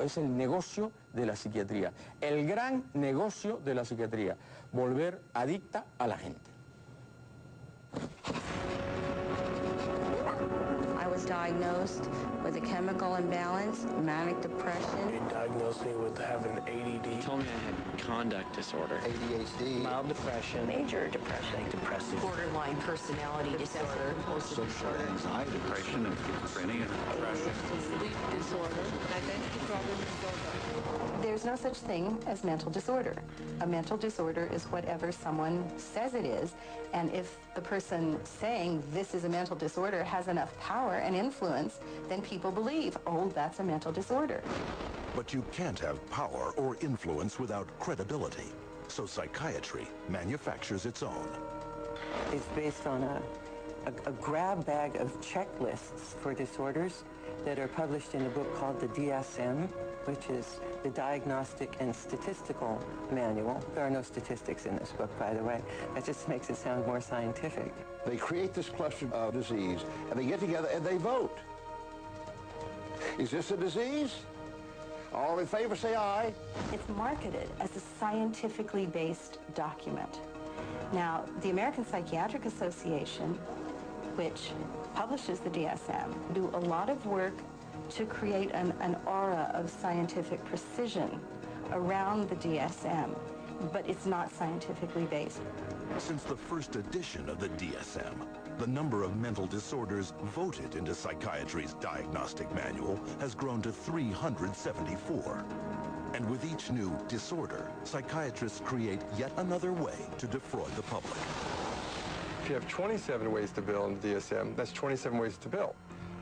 es el negocio de la psiquiatría, el gran negocio de la psiquiatría, volver adicta a la gente. I was diagnosed with a chemical imbalance, manic depression. They diagnosed me with having ADD. They told me I had conduct disorder. ADHD. Mild depression. Major depression. Depressive. Borderline personality disorder. Social anxiety, depression, and schizophrenia. Sleep disorder. Identity problem disorder. There's no such thing as mental disorder. A mental disorder is whatever someone says it is, and if the person saying this is a mental disorder has enough power and influence, then people believe, oh, that's a mental disorder. But you can't have power or influence without credibility. So psychiatry manufactures its own. It's based on a grab bag of checklists for disorders that are published in a book called the DSM, which is the Diagnostic and Statistical Manual. There are no statistics in this book, by the way. That just makes it sound more scientific. They create this cluster of disease, and they get together and they vote. Is this a disease? All in favor, say aye. It's marketed as a scientifically based document. Now, the American Psychiatric Association, which publishes the DSM, do a lot of work to create an aura of scientific precision around the DSM, but it's not scientifically based. Since the first edition of the DSM, the number of mental disorders voted into psychiatry's diagnostic manual has grown to 374. And with each new disorder, psychiatrists create yet another way to defraud the public. If you have 27 ways to bill in the DSM, that's 27 ways to bill.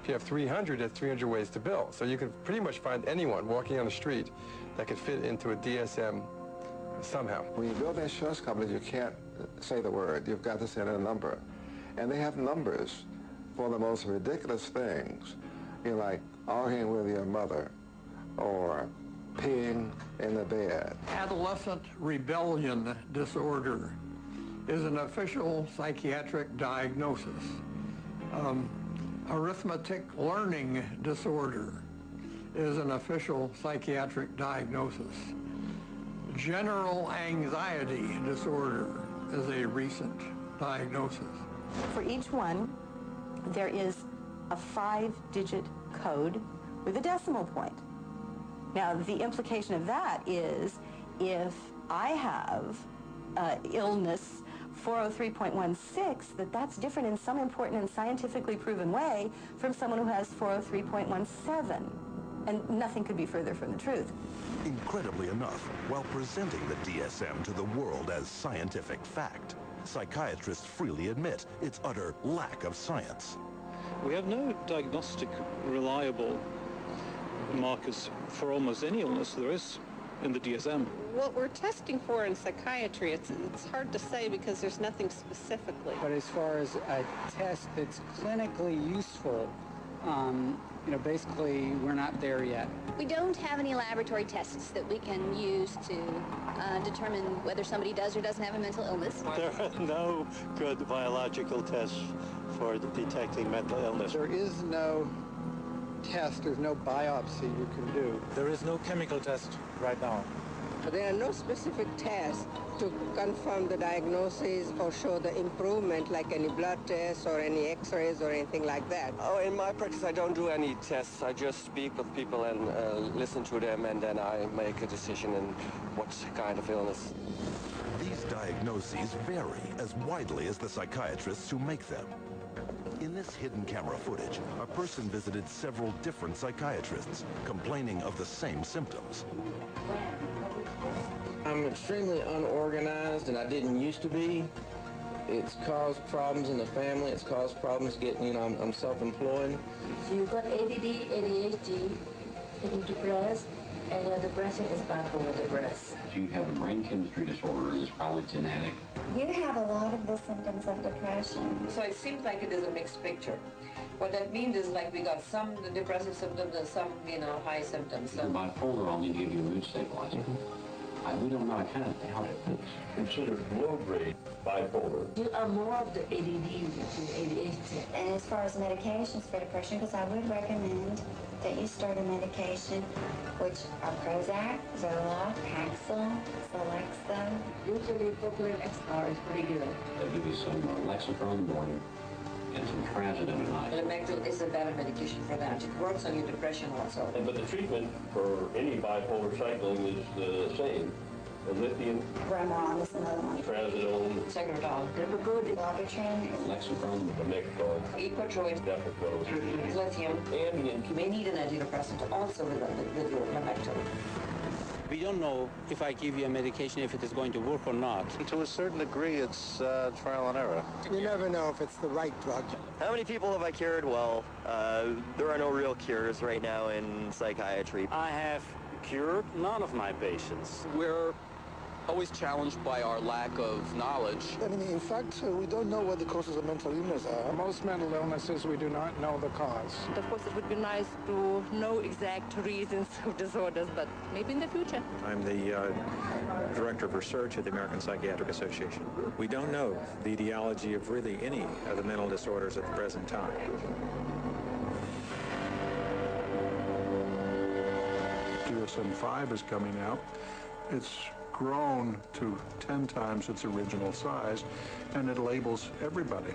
If you have 300, that's 300 ways to bill. So you can pretty much find anyone walking on the street that could fit into a DSM somehow. When you build insurance companies, you can't say the word. You've got to say a number. And they have numbers for the most ridiculous things. You know, like arguing with your mother or peeing in the bed. Adolescent rebellion disorder is an official psychiatric diagnosis. Arithmetic learning disorder is an official psychiatric diagnosis. General anxiety disorder is a recent diagnosis. For each one, there is a 5-digit code with a decimal point. Now, the implication of that is if I have illness 403.16, that's different in some important and scientifically proven way from someone who has 403.17. And nothing could be further from the truth. Incredibly enough, while presenting the DSM to the world as scientific fact, psychiatrists freely admit its utter lack of science. We have no diagnostic reliable markers for almost any illness there is in the DSM. What we're testing for in psychiatry, it's hard to say because there's nothing specifically. But as far as a test that's clinically useful, you know, basically we're not there yet. We don't have any laboratory tests that we can use to determine whether somebody does or doesn't have a mental illness. There are no good biological tests for detecting mental illness. There is no test, there's no biopsy you can do. There is no chemical test right now. There are no specific tests to confirm the diagnosis or show the improvement, like any blood tests or any x-rays or anything like that. Oh, in my practice, I don't do any tests. I just speak with people and listen to them, and then I make a decision in what kind of illness. These diagnoses vary as widely as the psychiatrists who make them. In this hidden camera footage, a person visited several different psychiatrists, complaining of the same symptoms. I'm extremely unorganized, and I didn't used to be. It's caused problems in the family. It's caused problems getting, you know, I'm self-employed. You've got ADD, ADHD, getting depressed, and your depression is bipolar depressed. You have a brain chemistry disorder, and it's probably genetic. You have a lot of the symptoms of depression. So it seems like it is a mixed picture. What that means is like we got some depressive symptoms and some, you know, high symptoms. If you're bipolar, I'll need to give you a mood stabilizer. We don't know how it fits. Considered low-grade bipolar. You are more of the ADD to ADHD. And as far as medications for depression, because I would recommend that you start a medication, which are Prozac, Zoloft, Paxil, Celexa. Usually propylene XR is pretty good. They'll give you some Lexapro in the morning and some trazodone at night. Lamictal is a better medication for that. It works on your depression also. But the treatment for any bipolar cycling is the same. The lithium, Gremron is another one. trazodone, Segrodol, Depakood, Logitrin, Lexapro, Lamictal, Ecotroid, Depakote, lithium, Ambien. You may need an antidepressant also with your Lamictal. We don't know if I give you a medication if it is going to work or not. To a certain degree, it's trial and error. You never know if it's the right drug. How many people have I cured? Well, there are no real cures right now in psychiatry. I have cured none of my patients. We're always challenged by our lack of knowledge. I mean, in fact, we don't know what the causes of mental illness are. Most mental illnesses, we do not know the cause. Of course, it would be nice to know exact reasons of disorders, but maybe in the future. I'm the Director of Research at the American Psychiatric Association. We don't know the etiology of really any of the mental disorders at the present time. DSM-5 is coming out. It's grown to 10 times its original size, and it labels everybody.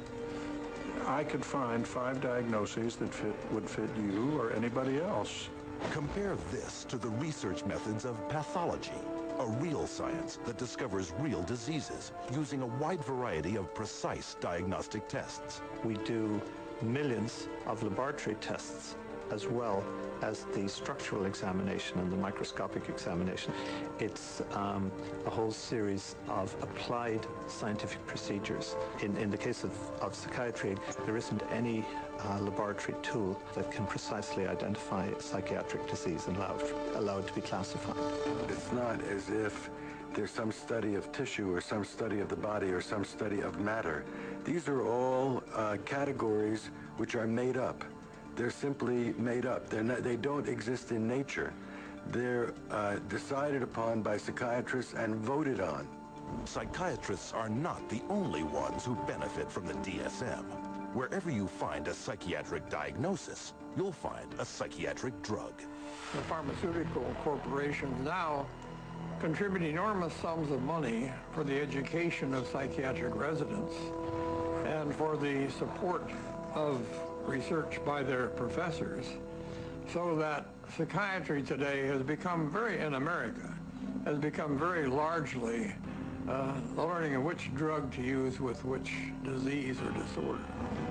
I could find 5 diagnoses that would fit you or anybody else. Compare this to the research methods of pathology, a real science that discovers real diseases using a wide variety of precise diagnostic tests. We do millions of laboratory tests as well as the structural examination and the microscopic examination. It's a whole series of applied scientific procedures. In the case of psychiatry, there isn't any laboratory tool that can precisely identify psychiatric disease and allow it to be classified. It's not as if there's some study of tissue or some study of the body or some study of matter. These are all categories which are made up. They're simply made up. They don't exist in nature. They're decided upon by psychiatrists and voted on. Psychiatrists are not the only ones who benefit from the DSM. Wherever you find a psychiatric diagnosis, you'll find a psychiatric drug. The pharmaceutical corporations now contribute enormous sums of money for the education of psychiatric residents and for the support of research by their professors, so that psychiatry today has become in America, has become very largely the learning of which drug to use with which disease or disorder.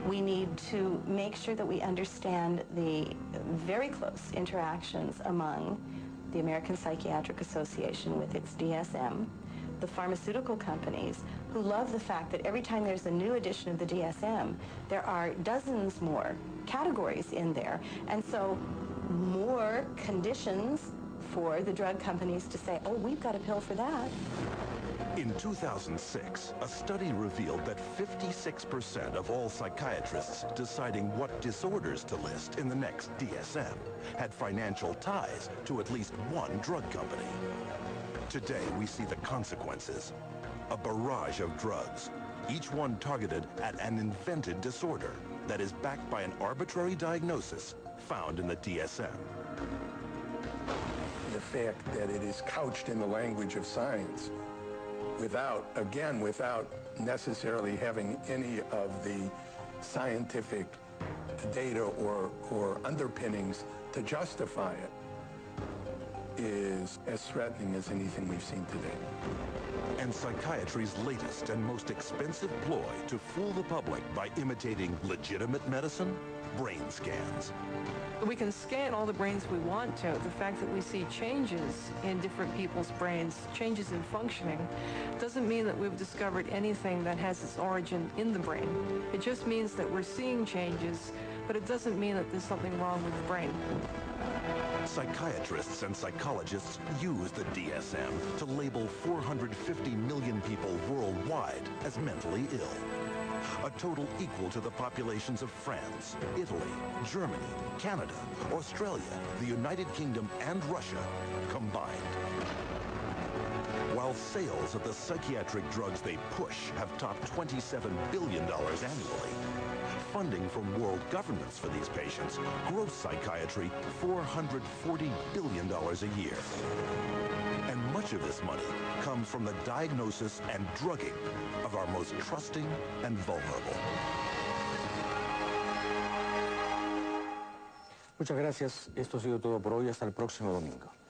We need to make sure that we understand the very close interactions among the American Psychiatric Association with its DSM, the pharmaceutical companies, who love the fact that every time there's a new edition of the DSM, there are dozens more categories in there, and so more conditions for the drug companies to say, oh, we've got a pill for that. In 2006, a study revealed that 56% of all psychiatrists deciding what disorders to list in the next DSM had financial ties to at least one drug company. Today, we see the consequences. A barrage of drugs, each one targeted at an invented disorder that is backed by an arbitrary diagnosis found in the DSM. The fact that it is couched in the language of science without necessarily having any of the scientific data or underpinnings to justify it is as threatening as anything we've seen today. And psychiatry's latest and most expensive ploy to fool the public by imitating legitimate medicine? Brain scans. We can scan all the brains we want to. The fact that we see changes in different people's brains, changes in functioning, doesn't mean that we've discovered anything that has its origin in the brain. It just means that we're seeing changes, but it doesn't mean that there's something wrong with the brain. Psychiatrists and psychologists use the DSM to label 450 million people worldwide as mentally ill. A total equal to the populations of France, Italy, Germany, Canada, Australia, the United Kingdom, and Russia combined. while sales of the psychiatric drugs they push have topped $27 billion annually. Funding from world governments for these patients grows psychiatry $440 billion a year. And much of this money comes from the diagnosis and drugging of our most trusting and vulnerable. Muchas gracias. Esto ha sido todo por hoy. Hasta el próximo domingo.